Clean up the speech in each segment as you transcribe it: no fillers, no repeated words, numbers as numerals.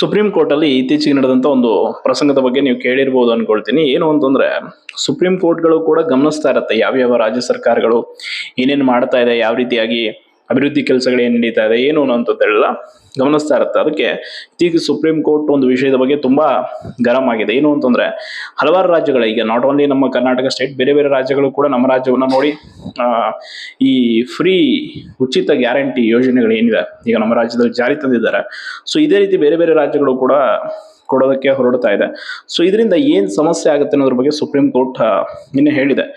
Supreme court ಅಲ್ಲಿ ಇತ್ತೀಚೆಗೆ ನಡೆದಂತ ಒಂದು ಪ್ರಸಂಗದ ಬಗ್ಗೆ ನೀವು ಕೇಳಿರ್ಬೋದು ಅನ್ಕೊಳ್ತೀನಿ. ಏನು ಅಂತಂದ್ರೆ ಸುಪ್ರೀಂ ಕೋರ್ಟ್ಗಳು ಕೂಡ ಗಮನಿಸ್ತಾ ಇರತ್ತೆ ಯಾವ ರಾಜ್ಯ ಸರ್ಕಾರಗಳು ಏನೇನು ಮಾಡ್ತಾ ಇದೆ, ಯಾವ ರೀತಿಯಾಗಿ ಅಭಿವೃದ್ಧಿ ಕೆಲಸಗಳು ಏನ್ ನಡೀತಾ ಇದೆ ಏನು ಅನ್ನೋಂಥದ್ದೆಲ್ಲ ಗಮನಿಸ್ತಾ ಇರುತ್ತೆ. ಅದಕ್ಕೆ ಇತ್ತೀಚೆಗೆ ಸುಪ್ರೀಂ ಕೋರ್ಟ್ ಒಂದು ವಿಷಯದ ಬಗ್ಗೆ ತುಂಬಾ ಗರಂ ಆಗಿದೆ. ಏನು ಅಂತಂದ್ರೆ ಹಲವಾರು ರಾಜ್ಯಗಳ, ಈಗ ನಾಟ್ ಓನ್ಲಿ ನಮ್ಮ ಕರ್ನಾಟಕ ಸ್ಟೇಟ್, ಬೇರೆ ಬೇರೆ ರಾಜ್ಯಗಳು ಕೂಡ ನಮ್ಮ ರಾಜ್ಯವನ್ನ ನೋಡಿ ಈ ಫ್ರೀ ಉಚಿತ ಗ್ಯಾರಂಟಿ ಯೋಜನೆಗಳು ಏನಿದೆ ಈಗ ನಮ್ಮ ರಾಜ್ಯದಲ್ಲಿ ಜಾರಿ ತಂದಿದ್ದಾರೆ. ಸೊ ಇದೇ ರೀತಿ ಬೇರೆ ಬೇರೆ ರಾಜ್ಯಗಳು ಕೂಡ ಕೊಡೋದಕ್ಕೆ ಹೊರಡ್ತಾ ಇದೆ. ಸೊ ಇದರಿಂದ ಏನ್ ಸಮಸ್ಯೆ ಆಗುತ್ತೆ ಅನ್ನೋದ್ರ ಬಗ್ಗೆ ಸುಪ್ರೀಂ ಕೋರ್ಟ್ ನಿನ್ನೆ ಹೇಳಿದೆ.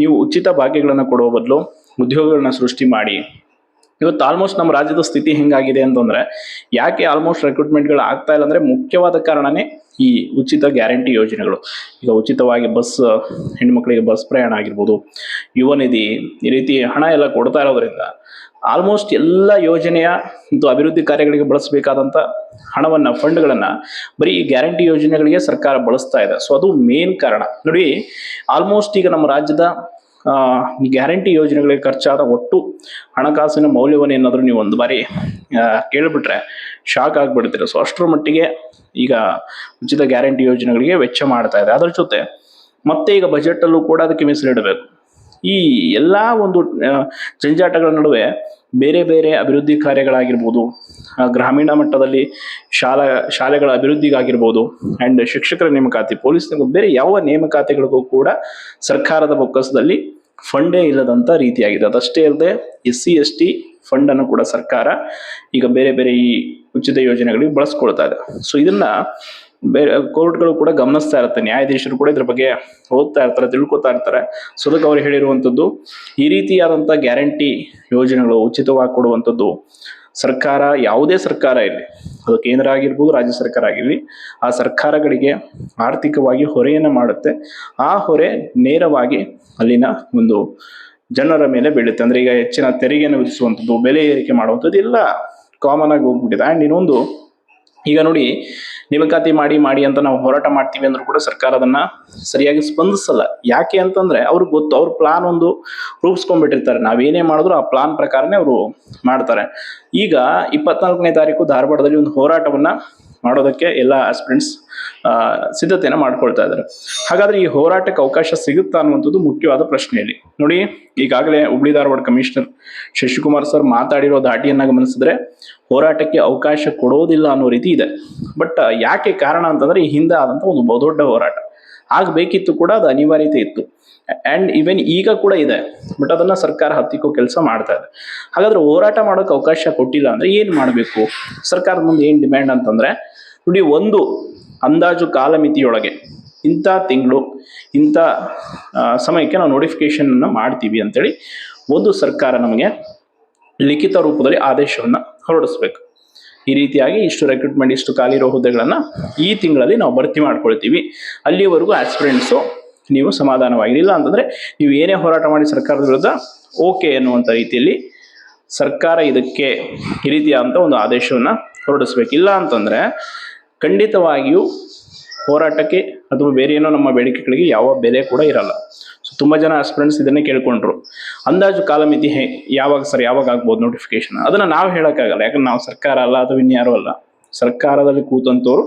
ನೀವು ಉಚಿತ ಭಾಗ್ಯಗಳನ್ನ ಕೊಡುವ ಬದಲು ಉದ್ಯೋಗಗಳನ್ನ ಸೃಷ್ಟಿ ಮಾಡಿ. ಇವತ್ತು ಆಲ್ಮೋಸ್ಟ್ ನಮ್ಮ ರಾಜ್ಯದ ಸ್ಥಿತಿ ಹೆಂಗಾಗಿದೆ ಅಂತಂದ್ರೆ, ಯಾಕೆ ಆಲ್ಮೋಸ್ಟ್ ರೆಕ್ರೂಟ್ಮೆಂಟ್ಗಳು ಆಗ್ತಾ ಇಲ್ಲ ಅಂದ್ರೆ ಮುಖ್ಯವಾದ ಕಾರಣನೇ ಈ ಉಚಿತ ಗ್ಯಾರಂಟಿ ಯೋಜನೆಗಳು. ಈಗ ಉಚಿತವಾಗಿ ಬಸ್, ಹೆಣ್ಮಕ್ಳಿಗೆ ಬಸ್ ಪ್ರಯಾಣ ಆಗಿರ್ಬೋದು, ಯುವ ನಿಧಿ, ಈ ರೀತಿ ಹಣ ಎಲ್ಲ ಕೊಡ್ತಾ ಇರೋದ್ರಿಂದ ಆಲ್ಮೋಸ್ಟ್ ಎಲ್ಲ ಯೋಜನೆಯ ಮತ್ತು ಅಭಿವೃದ್ಧಿ ಕಾರ್ಯಗಳಿಗೆ ಬಳಸಬೇಕಾದಂತ ಹಣವನ್ನ, ಫಂಡ್ಗಳನ್ನ ಬರೀ ಈ ಗ್ಯಾರಂಟಿ ಯೋಜನೆಗಳಿಗೆ ಸರ್ಕಾರ ಬಳಸ್ತಾ ಇದೆ. ಸೊ ಅದು ಮೇನ್ ಕಾರಣ ನೋಡಿ. ಆಲ್ಮೋಸ್ಟ್ ಈಗ ನಮ್ಮ ರಾಜ್ಯದ ಗ್ಯಾರಂಟಿ ಯೋಜನೆಗಳಿಗೆ ಖರ್ಚಾದ ಒಟ್ಟು ಹಣಕಾಸಿನ ಮೌಲ್ಯವನ್ನು ಏನಾದರೂ ನೀವು ಒಂದು ಬಾರಿ ಕೇಳಿಬಿಟ್ರೆ ಶಾಕ್ ಆಗ್ಬಿಡ್ತೀರ. ಸೊ ಅಷ್ಟರ ಮಟ್ಟಿಗೆ ಈಗ ಉಚಿತ ಗ್ಯಾರಂಟಿ ಯೋಜನೆಗಳಿಗೆ ವೆಚ್ಚ ಮಾಡ್ತಾ ಇದೆ. ಅದರ ಜೊತೆ ಮತ್ತೆ ಈಗ ಬಜೆಟ್ ಅಲ್ಲೂ ಕೂಡ ಅದಕ್ಕೆ ಮೀಸಲಿಡಬೇಕು. ಈ ಎಲ್ಲಾ ಒಂದು ಜಂಜಾಟಗಳ ನಡುವೆ ಬೇರೆ ಬೇರೆ ಅಭಿವೃದ್ಧಿ ಕಾರ್ಯಗಳಾಗಿರ್ಬೋದು, ಗ್ರಾಮೀಣ ಮಟ್ಟದಲ್ಲಿ ಶಾಲೆಗಳ ಅಭಿವೃದ್ಧಿಗಾಗಿರ್ಬೋದು, ಅಂಡ್ ಶಿಕ್ಷಕರ ನೇಮಕಾತಿ, ಪೊಲೀಸ್, ಬೇರೆ ಯಾವ ನೇಮಕಾತಿಗಳಿಗೂ ಕೂಡ ಸರ್ಕಾರದ ಬೊಕ್ಕಸದಲ್ಲಿ ಫಂಡೇ ಇಲ್ಲದಂತ ರೀತಿಯಾಗಿದೆ. ಅದಷ್ಟೇ ಅಲ್ಲದೆ SC/ST ಫಂಡ್ ಅನ್ನು ಕೂಡ ಸರ್ಕಾರ ಈಗ ಬೇರೆ ಬೇರೆ ಈ ಉಚಿತ ಯೋಜನೆಗಳಿಗೆ ಬಳಸ್ಕೊಳ್ತಾ ಇದೆ. ಸೊ ಇದನ್ನ ಬೇರೆ ಕೋರ್ಟ್ಗಳು ಕೂಡ ಗಮನಿಸ್ತಾ ಇರುತ್ತೆ, ನ್ಯಾಯಾಧೀಶರು ಕೂಡ ಇದ್ರ ಬಗ್ಗೆ ಓದ್ತಾ ಇರ್ತಾರೆ, ತಿಳ್ಕೊತಾ ಇರ್ತಾರೆ. ಸೊ ಅದಕ್ಕೆ ಅವ್ರು ಹೇಳಿರುವಂಥದ್ದು, ಈ ರೀತಿಯಾದಂಥ ಗ್ಯಾರಂಟಿ ಯೋಜನೆಗಳು ಉಚಿತವಾಗಿ ಕೊಡುವಂಥದ್ದು ಸರ್ಕಾರ, ಯಾವುದೇ ಸರ್ಕಾರ ಇರಲಿ, ಅದು ಕೇಂದ್ರ ಆಗಿರ್ಬೋದು, ರಾಜ್ಯ ಸರ್ಕಾರ ಆಗಿರಲಿ, ಆ ಸರ್ಕಾರಗಳಿಗೆ ಆರ್ಥಿಕವಾಗಿ ಹೊರೆಯನ್ನು ಮಾಡುತ್ತೆ. ಆ ಹೊರೆ ನೇರವಾಗಿ ಅಲ್ಲಿನ ಒಂದು ಜನರ ಮೇಲೆ ಬೀಳುತ್ತೆ. ಅಂದ್ರೆ ಈಗ ಹೆಚ್ಚಿನ ತೆರಿಗೆಯನ್ನು ವಿಧಿಸುವಂಥದ್ದು, ಬೆಲೆ ಏರಿಕೆ ಮಾಡುವಂಥದ್ದು ಎಲ್ಲ ಕಾಮನ್ ಆಗಿ ಹೋಗ್ಬಿಟ್ಟಿದೆ. ಆ್ಯಂಡ್ ಇನ್ನೊಂದು, ಈಗ ನೋಡಿ, ನೇಮಕಾತಿ ಮಾಡಿ ಅಂತ ನಾವು ಹೋರಾಟ ಮಾಡ್ತೀವಿ ಅಂದ್ರೂ ಕೂಡ ಸರ್ಕಾರ ಅದನ್ನ ಸರಿಯಾಗಿ ಸ್ಪಂದಿಸಲ್ಲ. ಯಾಕೆ ಅಂತಂದ್ರೆ ಅವ್ರಿಗೆ ಗೊತ್ತು, ಅವ್ರ ಪ್ಲಾನ್ ಒಂದು ರೂಪಿಸ್ಕೊಂಡ್ಬಿಟ್ಟಿರ್ತಾರೆ. ನಾವೇನೇ ಮಾಡಿದ್ರು ಆ ಪ್ಲಾನ್ ಪ್ರಕಾರನೇ ಅವರು ಮಾಡ್ತಾರೆ. ಈಗ 24ನೇ ತಾರೀಕು ಧಾರವಾಡದಲ್ಲಿ ಒಂದು ಹೋರಾಟವನ್ನ ಮಾಡೋದಕ್ಕೆ ಎಲ್ಲ ಆಸ್ಪಿರೆಂಟ್ಸ್ ಸಿದ್ಧತೆಯನ್ನು ಮಾಡ್ಕೊಳ್ತಾ ಇದ್ದಾರೆ. ಹಾಗಾದ್ರೆ ಈ ಹೋರಾಟಕ್ಕೆ ಅವಕಾಶ ಸಿಗುತ್ತಾ ಅನ್ನುವಂಥದ್ದು ಮುಖ್ಯವಾದ ಪ್ರಶ್ನೆಯಲ್ಲಿ. ನೋಡಿ, ಈಗಾಗಲೇ ಹುಬ್ಳಿ ಧಾರವಾಡ ಕಮಿಷನರ್ ಶಶಿಕುಮಾರ್ ಸರ್ ಮಾತಾಡಿರೋ ದಾಟಿಯನ್ನ ಗಮನಿಸಿದ್ರೆ ಹೋರಾಟಕ್ಕೆ ಅವಕಾಶ ಕೊಡೋದಿಲ್ಲ ಅನ್ನೋ ರೀತಿ ಇದೆ. ಬಟ್ ಯಾಕೆ ಕಾರಣ ಅಂತಂದ್ರೆ ಈ ಹಿಂದೆ ಆದಂತ ಒಂದು ಬಹುದೊಡ್ಡ ಹೋರಾಟ ಆಗ್ಬೇಕಿತ್ತು ಕೂಡ, ಅದು ಅನಿವಾರ್ಯತೆ ಇತ್ತು. ಅಂಡ್ ಈವನ್ ಈಗ ಕೂಡ ಇದೆ, ಬಟ್ ಅದನ್ನ ಸರ್ಕಾರ ಹತ್ತಿಕ್ಕೋ ಕೆಲಸ ಮಾಡ್ತಾ ಇದೆ. ಹಾಗಾದ್ರೆ ಹೋರಾಟ ಮಾಡೋಕೆ ಅವಕಾಶ ಕೊಟ್ಟಿಲ್ಲ ಅಂದ್ರೆ ಏನ್ ಮಾಡ್ಬೇಕು? ಸರ್ಕಾರದ ಮುಂದೆ ಏನ್ ಡಿಮ್ಯಾಂಡ್ ಅಂತಂದ್ರೆ, ನೋಡಿ, ಒಂದು ಅಂದಾಜು ಕಾಲಮಿತಿಯೊಳಗೆ ಇಂಥ ತಿಂಗಳು ಇಂಥ ಸಮಯಕ್ಕೆ ನಾವು ನೋಟಿಫಿಕೇಶನ್ ಅನ್ನ ಮಾಡ್ತೀವಿ ಅಂತೇಳಿ ಒಂದು ಸರ್ಕಾರ ನಮಗೆ ಲಿಖಿತ ರೂಪದಲ್ಲಿ ಆದೇಶವನ್ನ ಹೊರಡಿಸ್ಬೇಕು. ಈ ರೀತಿಯಾಗಿ ಇಷ್ಟು ರೆಕ್ರೂಟ್ಮೆಂಟ್, ಇಷ್ಟು ಖಾಲಿ ಇರೋ ಹುದ್ದೆಗಳನ್ನ ಈ ತಿಂಗಳಲ್ಲಿ ನಾವು ಭರ್ತಿ ಮಾಡ್ಕೊಳ್ತೀವಿ, ಅಲ್ಲಿವರೆಗೂ ಆಸ್ಪಿರೆಂಟ್ಸು ನೀವು ಸಮಾಧಾನವಾಗಿಲ್ಲ ಅಂತಂದ್ರೆ ನೀವು ಏನೇ ಹೋರಾಟ ಮಾಡಿ ಸರ್ಕಾರದ ವಿರುದ್ಧ ಓಕೆ ಅನ್ನುವಂಥ ರೀತಿಯಲ್ಲಿ ಸರ್ಕಾರ ಇದಕ್ಕೆ ಈ ರೀತಿಯಾದಂಥ ಒಂದು ಆದೇಶವನ್ನ ಹೊರಡಿಸ್ಬೇಕಿಲ್ಲ ಅಂತಂದ್ರೆ ಖಂಡಿತವಾಗಿಯೂ ಹೋರಾಟಕ್ಕೆ ಅಥವಾ ಬೇರೆ ಏನೋ ನಮ್ಮ ಬೇಡಿಕೆಗಳಿಗೆ ಯಾವ ಬೆಲೆ ಕೂಡ ಇರಲ್ಲ. ಸೊ ತುಂಬಾ ಜನ ಆಸ್ಪಿರೆಂಟ್ಸ್ ಇದನ್ನೇ ಕೇಳ್ಕೊಂಡ್ರು, ಅಂದಾಜು ಕಾಲಮಿತಿ ಯಾವಾಗ ಆಗ್ಬೋದು ನೋಟಿಫಿಕೇಶನ್? ಅದನ್ನ ನಾವು ಹೇಳಕ್ಕಾಗಲ್ಲ, ಯಾಕಂದ್ರೆ ನಾವು ಸರ್ಕಾರ ಅಲ್ಲ, ಅಥವಾ ಇನ್ಯಾರು ಅಲ್ಲ. ಸರ್ಕಾರದಲ್ಲಿ ಕೂತಂತವ್ರು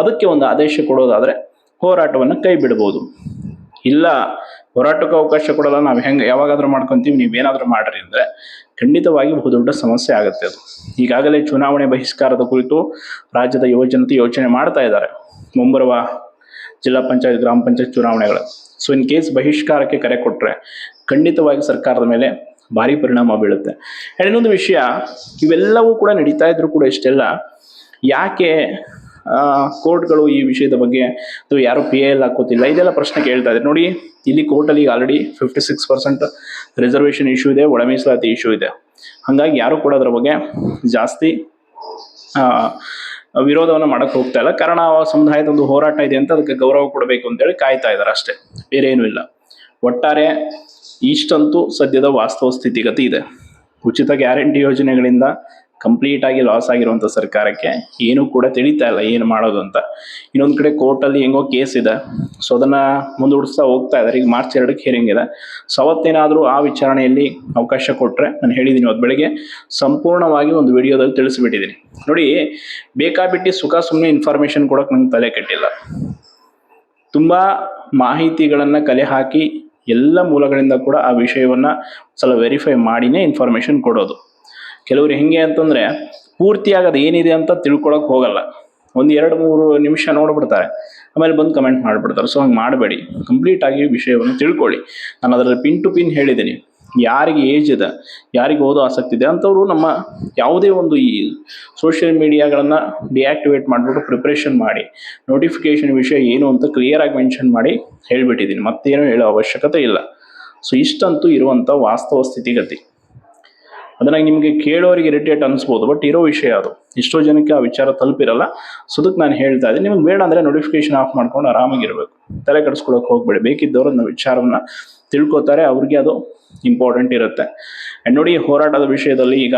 ಅದಕ್ಕೆ ಒಂದು ಆದೇಶ ಕೊಡೋದಾದ್ರೆ ಹೋರಾಟವನ್ನ ಕೈ ಬಿಡ್ಬೋದು. ಇಲ್ಲ, ಹೋರಾಟಕ್ಕೆ ಅವಕಾಶ ಕೊಡಲ್ಲ, ನಾವು ಯಾವಾಗಾದ್ರೂ ಮಾಡ್ಕೊಂತೀವಿ, ನೀವೇನಾದ್ರೂ ಮಾಡ್ರಿ ಅಂದ್ರೆ ಖಂಡಿತವಾಗಿ ಬಹುದೊಡ್ಡ ಸಮಸ್ಯೆ ಆಗುತ್ತೆ. ಅದು ಈಗಾಗಲೇ ಚುನಾವಣೆ ಬಹಿಷ್ಕಾರದ ಕುರಿತು ರಾಜ್ಯದ ಯುವಜನತೆ ಯೋಚನೆ ಮಾಡ್ತಾ ಇದ್ದಾರೆ, ಮುಂಬರುವ ಜಿಲ್ಲಾ ಪಂಚಾಯತ್, ಗ್ರಾಮ ಪಂಚಾಯತ್ ಚುನಾವಣೆಗಳು. ಸೊ ಇನ್ ಕೇಸ್ ಬಹಿಷ್ಕಾರಕ್ಕೆ ಕರೆ ಕೊಟ್ರೆ ಖಂಡಿತವಾಗಿ ಸರ್ಕಾರದ ಮೇಲೆ ಭಾರಿ ಪರಿಣಾಮ ಬೀಳುತ್ತೆ. ಇನ್ನೊಂದು ವಿಷಯ, ಇವೆಲ್ಲವೂ ಕೂಡ ನಡೀತಾ ಇದ್ರು ಕೂಡ ಇಷ್ಟೆಲ್ಲ ಯಾಕೆ ಕೋರ್ಟ್ಗಳು ಈ ವಿಷಯದ ಬಗ್ಗೆ ಅಥವಾ ಯಾರು PIL ಹಾಕೋತಿಲ್ಲ, ಇದೆಲ್ಲ ಪ್ರಶ್ನೆ ಕೇಳ್ತಾ ಇದ್ದಾರೆ. ನೋಡಿ, ಇಲ್ಲಿ ಕೋರ್ಟಲ್ಲಿ ಆಲ್ರೆಡಿ 56% ರಿಸರ್ವೇಷನ್ ಇಶ್ಯೂ ಇದೆ, ಒಳ ಮೀಸಲಾತಿ ಇಶ್ಯೂ ಇದೆ. ಹಾಗಾಗಿ ಯಾರು ಕೂಡ ಅದರ ಬಗ್ಗೆ ಜಾಸ್ತಿ ವಿರೋಧವನ್ನು ಮಾಡಕ್ ಹೋಗ್ತಾ ಇಲ್ಲ. ಕಾರಣ ಆ ಸಮುದಾಯದ ಒಂದು ಹೋರಾಟ ಇದೆ ಅಂತ ಅದಕ್ಕೆ ಗೌರವ ಕೊಡಬೇಕು ಅಂತೇಳಿ ಕಾಯ್ತಾ ಇದ್ದಾರೆ ಅಷ್ಟೇ, ಬೇರೆ ಏನೂ ಇಲ್ಲ. ಒಟ್ಟಾರೆ ಇಷ್ಟಂತೂ ಸದ್ಯದ ವಾಸ್ತವ ಸ್ಥಿತಿಗತಿ ಇದೆ. ಉಚಿತ ಗ್ಯಾರಂಟಿ ಯೋಜನೆಗಳಿಂದ ಕಂಪ್ಲೀಟ್ ಆಗಿ ಲಾಸ್ ಆಗಿರುವಂಥ ಸರ್ಕಾರಕ್ಕೆ ಏನೂ ಕೂಡ ತಿಳಿತಾ ಇಲ್ಲ ಏನು ಮಾಡೋದು ಅಂತ. ಇನ್ನೊಂದು ಕಡೆ ಕೋರ್ಟಲ್ಲಿ ಹೆಂಗೋ ಕೇಸ್ ಇದೆ, ಸೊ ಅದನ್ನು ಮುಂದೂಡಿಸ್ತಾ ಹೋಗ್ತಾ ಇದ್ದಾರೆ. ಈಗ ಮಾರ್ಚ್ 2ಕ್ಕೆ ಹಿಯರಿಂಗ್ ಇದೆ. ಸೊ ಅವತ್ತೇನಾದರೂ ಆ ವಿಚಾರಣೆಯಲ್ಲಿ ಅವಕಾಶ ಕೊಟ್ಟರೆ, ನಾನು ಹೇಳಿದ್ದೀನಿ ಇವತ್ತು ಬೆಳಗ್ಗೆ ಸಂಪೂರ್ಣವಾಗಿ ಒಂದು ವಿಡಿಯೋದಲ್ಲಿ ತಿಳಿಸಿಬಿಟ್ಟಿದ್ದೀನಿ. ನೋಡಿ, ಬೇಕಾಬಿಟ್ಟು ಸುಮ್ಮನೆ ಇನ್ಫಾರ್ಮೇಷನ್ ಕೊಡೋಕೆ ನಂಗೆ ತಲೆ ಕೆಟ್ಟಿಲ್ಲ. ತುಂಬ ಮಾಹಿತಿಗಳನ್ನು ಕಲೆ ಹಾಕಿ ಎಲ್ಲ ಮೂಲಗಳಿಂದ ಕೂಡ ಆ ವಿಷಯವನ್ನು ಸಲ ವೆರಿಫೈ ಮಾಡಿನೇ ಇನ್ಫಾರ್ಮೇಷನ್ ಕೊಡೋದು. ಕೆಲವರು ಹೆಂಗೆ ಅಂತಂದರೆ ಪೂರ್ತಿಯಾಗಿ ಅದು ಏನಿದೆ ಅಂತ ತಿಳ್ಕೊಳಕ್ಕೆ ಹೋಗಲ್ಲ. ಒಂದು 2-3 ನಿಮಿಷ ನೋಡ್ಬಿಡ್ತಾರೆ, ಆಮೇಲೆ ಬಂದು ಕಮೆಂಟ್ ಮಾಡಿಬಿಡ್ತಾರೆ. ಸೊ ಹಂಗೆ ಮಾಡಬೇಡಿ, ಕಂಪ್ಲೀಟಾಗಿ ವಿಷಯವನ್ನು ತಿಳ್ಕೊಳ್ಳಿ. ನಾನು ಅದರಲ್ಲಿ ಪಿನ್ ಟು ಪಿನ್ ಹೇಳಿದ್ದೀನಿ. ಯಾರಿಗೆ ಏಜ್ ಇದೆ, ಯಾರಿಗೆ ಓದೋ ಆಸಕ್ತಿ ಇದೆ ಅಂಥವ್ರು ನಮ್ಮ ಯಾವುದೇ ಒಂದು ಈ ಸೋಷಿಯಲ್ ಮೀಡಿಯಾಗಳನ್ನು ಡಿಆಕ್ಟಿವೇಟ್ ಮಾಡಿಬಿಟ್ಟು ಪ್ರಿಪ್ರೇಷನ್ ಮಾಡಿ, ನೋಟಿಫಿಕೇಷನ್ ವಿಷಯ ಏನು ಅಂತ ಕ್ಲಿಯರಾಗಿ ಮೆನ್ಷನ್ ಮಾಡಿ ಹೇಳಿಬಿಟ್ಟಿದ್ದೀನಿ. ಮತ್ತೇನೂ ಹೇಳೋ ಅವಶ್ಯಕತೆ ಇಲ್ಲ. ಸೊ ಇಷ್ಟಂತೂ ಇರುವಂಥ ವಾಸ್ತವ ಸ್ಥಿತಿಗತಿ. ಅದನ್ನು ನಿಮಗೆ ಕೇಳೋರಿಗೆ ಇರಿಟೇಟ್ ಅನಿಸ್ಬೋದು, ಬಟ್ ಇರೋ ವಿಷಯ ಅದು. ಎಷ್ಟೋ ಜನಕ್ಕೆ ಆ ವಿಚಾರ ತಲುಪಿರಲ್ಲ. ಸೊ ಅದಕ್ಕೆ ನಾನು ಹೇಳ್ತಾ ಇದ್ದೀನಿ, ನಿಮಗೆ ಬೇಡ ಅಂದರೆ ನೋಟಿಫಿಕೇಷನ್ ಆಫ್ ಮಾಡ್ಕೊಂಡು ಆರಾಮಾಗಿರಬೇಕು, ತಲೆ ಕೆಡಿಸ್ಕೊಳಕ್ಕೆ ಹೋಗಬೇಡಿ. ಬೇಕಿದ್ದವರು ಅದನ್ನ ವಿಚಾರವನ್ನು ತಿಳ್ಕೊತಾರೆ, ಅವ್ರಿಗೆ ಅದು ಇಂಪಾರ್ಟೆಂಟ್ ಇರುತ್ತೆ. ಆ್ಯಂಡ್ ನೋಡಿ, ಹೋರಾಟದ ವಿಷಯದಲ್ಲಿ ಈಗ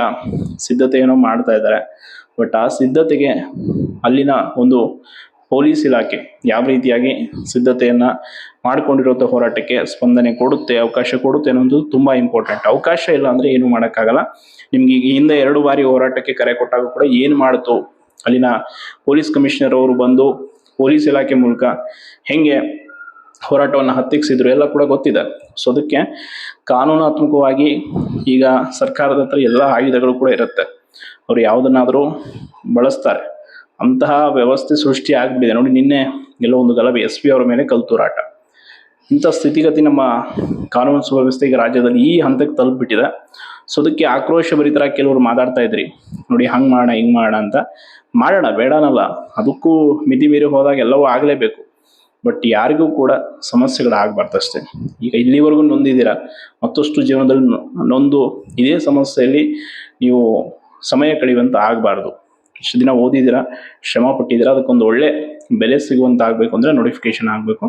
ಸಿದ್ಧತೆ ಏನೋ ಮಾಡ್ತಾ ಇದ್ದಾರೆ. ಬಟ್ ಆ ಸಿದ್ಧತೆಗೆ ಅಲ್ಲಿನ ಒಂದು ಪೊಲೀಸ್ ಇಲಾಖೆ ಯಾವ ರೀತಿಯಾಗಿ ಸಿದ್ಧತೆಯನ್ನು ಮಾಡಿಕೊಂಡಿರುವಂಥ ಹೋರಾಟಕ್ಕೆ ಸ್ಪಂದನೆ ಕೊಡುತ್ತೆ, ಅವಕಾಶ ಕೊಡುತ್ತೆ ಅನ್ನೋದು ತುಂಬ ಇಂಪಾರ್ಟೆಂಟ್. ಅವಕಾಶ ಇಲ್ಲ ಅಂದರೆ ಏನು ಮಾಡೋಕ್ಕಾಗಲ್ಲ. ನಿಮ್ಗೆ ಈಗ ಹಿಂದೆ 2 ಬಾರಿ ಹೋರಾಟಕ್ಕೆ ಕರೆ ಕೊಟ್ಟಾಗ ಕೂಡ ಏನು ಮಾಡ್ತು ಅಲ್ಲಿನ ಪೊಲೀಸ್ ಕಮಿಷನರ್ ಅವರು ಬಂದು ಪೊಲೀಸ್ ಇಲಾಖೆ ಮೂಲಕ ಹೆಂಗೆ ಹೋರಾಟವನ್ನು ಹತ್ತಿಕ್ಸಿದ್ರು ಎಲ್ಲ ಕೂಡ ಗೊತ್ತಿದೆ. ಸೊ ಅದಕ್ಕೆ ಕಾನೂನಾತ್ಮಕವಾಗಿ ಈಗ ಸರ್ಕಾರದ ಹತ್ರ ಎಲ್ಲ ಆಯುಧಗಳು ಕೂಡ ಇರುತ್ತೆ. ಅವರು ಯಾವುದನ್ನಾದರೂ ಬಳಸ್ತಾರೆ. ಅಂತಹ ವ್ಯವಸ್ಥೆ ಸೃಷ್ಟಿ ಆಗಿಬಿಟ್ಟಿದೆ. ನೋಡಿ, ನಿನ್ನೆ ಎಲ್ಲೋ ಒಂದು ಗಲಭೆ SP ಅವರ ಮೇಲೆ ಕಲ್ತೂರಾಟ. ಇಂಥ ಸ್ಥಿತಿಗತಿ ನಮ್ಮ ಕಾನೂನು ಸುವ್ಯವಸ್ಥೆ ಈಗ ರಾಜ್ಯದಲ್ಲಿ ಈ ಹಂತಕ್ಕೆ ತಲುಪಿಬಿಟ್ಟಿದೆ. ಸೊ ಅದಕ್ಕೆ ಆಕ್ರೋಶ ಭರಿತರಾಗಿ ಕೆಲವರು ಮಾತಾಡ್ತಾ ಇದ್ರಿ, ನೋಡಿ ಹಂಗೆ ಮಾಡೋಣ ಹಿಂಗೆ ಮಾಡೋಣ ಅಂತ. ಮಾಡೋಣ, ಬೇಡನಲ್ಲ, ಅದಕ್ಕೂ ಮಿತಿ ಮೀರಿ ಹೋದಾಗ ಎಲ್ಲವೂ ಆಗಲೇಬೇಕು. ಬಟ್ ಯಾರಿಗೂ ಕೂಡ ಸಮಸ್ಯೆಗಳಾಗಬಾರ್ದು ಅಷ್ಟೇ. ಈಗ ಇಲ್ಲಿವರೆಗೂ ನೊಂದಿದ್ದೀರಾ, ಮತ್ತಷ್ಟು ಜೀವನದಲ್ಲಿ ನೊಂದು ಇದೇ ಸಮಸ್ಯೆಯಲ್ಲಿ ನೀವು ಸಮಯ ಕಳೆಯುವಂತ ಆಗಬಾರ್ದು. ಇಷ್ಟು ದಿನ ಓದಿದ್ದೀರಾ, ಶ್ರಮ ಪಟ್ಟಿದ್ದೀರಾ, ಅದಕ್ಕೊಂದು ಒಳ್ಳೆ ಬೆಲೆ ಸಿಗುವಂತ ಆಗಬೇಕು ಅಂದರೆ ನೋಟಿಫಿಕೇಶನ್ ಆಗಬೇಕು.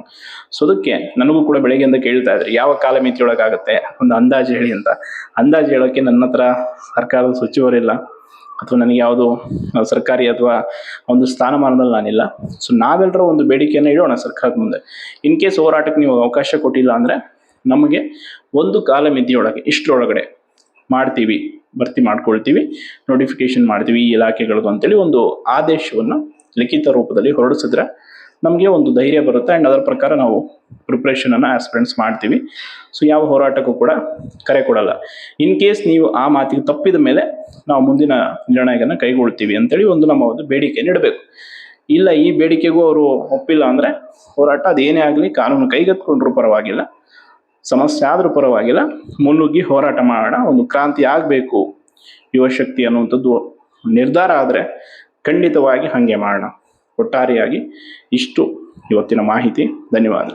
ಸೊ ಅದಕ್ಕೆ ನನಗೂ ಕೂಡ ಬೆಳಗ್ಗೆಯಿಂದ ಕೇಳ್ತಾ ಇದ್ರಿ, ಯಾವ ಕಾಲ ಮಿತಿಯೊಳಗಾಗುತ್ತೆ ಒಂದು ಅಂದಾಜು ಹೇಳಿ ಅಂತ. ಅಂದಾಜು ಹೇಳೋಕ್ಕೆ ನನ್ನ ಹತ್ರ ಸರ್ಕಾರದ ಸಚಿವರಿಲ್ಲ, ಅಥವಾ ನನಗೆ ಯಾವುದು ಸರ್ಕಾರಿ ಅಥವಾ ಒಂದು ಸ್ಥಾನಮಾನದಲ್ಲಿ ನಾನಿಲ್ಲ. ಸೊ ನಾವೆಲ್ಲರೂ ಒಂದು ಬೇಡಿಕೆಯನ್ನು ಇಡೋಣ ಸರ್ಕಾರದ ಮುಂದೆ. ಇನ್ ಕೇಸ್ ಹೋರಾಟಕ್ಕೆ ನೀವು ಅವಕಾಶ ಕೊಟ್ಟಿಲ್ಲ ಅಂದರೆ ನಮಗೆ ಒಂದು ಕಾಲ ಮಿತಿಯೊಳಗೆ ಇಷ್ಟರೊಳಗಡೆ ಮಾಡ್ತೀವಿ, ಭರ್ತಿ ಮಾಡ್ಕೊಳ್ತೀವಿ, ನೋಟಿಫಿಕೇಶನ್ ಮಾಡ್ತೀವಿ ಈ ಇಲಾಖೆಗಳದ್ದು ಅಂತೇಳಿ ಒಂದು ಆದೇಶವನ್ನು ಲಿಖಿತ ರೂಪದಲ್ಲಿ ಹೊರಡಿಸಿದ್ರೆ ನಮಗೆ ಒಂದು ಧೈರ್ಯ ಬರುತ್ತೆ. ಆ್ಯಂಡ್ ಅದರ ಪ್ರಕಾರ ನಾವು ಪ್ರಿಪ್ರೇಷನನ್ನು ಆಸ್ಪಿರೆಂಟ್ಸ್ ಮಾಡ್ತೀವಿ. ಸೊ ಯಾವ ಹೋರಾಟಕ್ಕೂ ಕೂಡ ಕರೆ ಕೊಡಲ್ಲ. ಇನ್ ಕೇಸ್ ನೀವು ಆ ಮಾತಿಗೆ ತಪ್ಪಿದ ಮೇಲೆ ನಾವು ಮುಂದಿನ ನಿರ್ಣಯವನ್ನು ಕೈಗೊಳ್ತೀವಿ ಅಂತೇಳಿ ನಮ್ಮ ಒಂದು ಬೇಡಿಕೆಯನ್ನು ಇಡಬೇಕು. ಇಲ್ಲ, ಈ ಬೇಡಿಕೆಗೂ ಅವರು ಒಪ್ಪಿಲ್ಲ ಅಂದರೆ ಹೋರಾಟ ಅದೇನೇ ಆಗಲಿ ಕಾನೂನು ಕೈಗೆತ್ಕೊಂಡ್ರೂ ಪರವಾಗಿಲ್ಲ, ಸಮಸ್ಯೆ ಆದರೂ ಪರವಾಗಿಲ್ಲ, ಮುನ್ನುಗ್ಗಿ ಹೋರಾಟ ಮಾಡೋಣ. ಒಂದು ಕ್ರಾಂತಿ ಆಗಬೇಕು, ಯುವಶಕ್ತಿ ಅನ್ನುವಂಥದ್ದು ನಿರ್ಧಾರ ಆದರೆ ಖಂಡಿತವಾಗಿ ಹಾಗೆ ಮಾಡೋಣ. ಒಟ್ಟಾರೆಯಾಗಿ ಇಷ್ಟು ಇವತ್ತಿನ ಮಾಹಿತಿ. ಧನ್ಯವಾದಗಳು.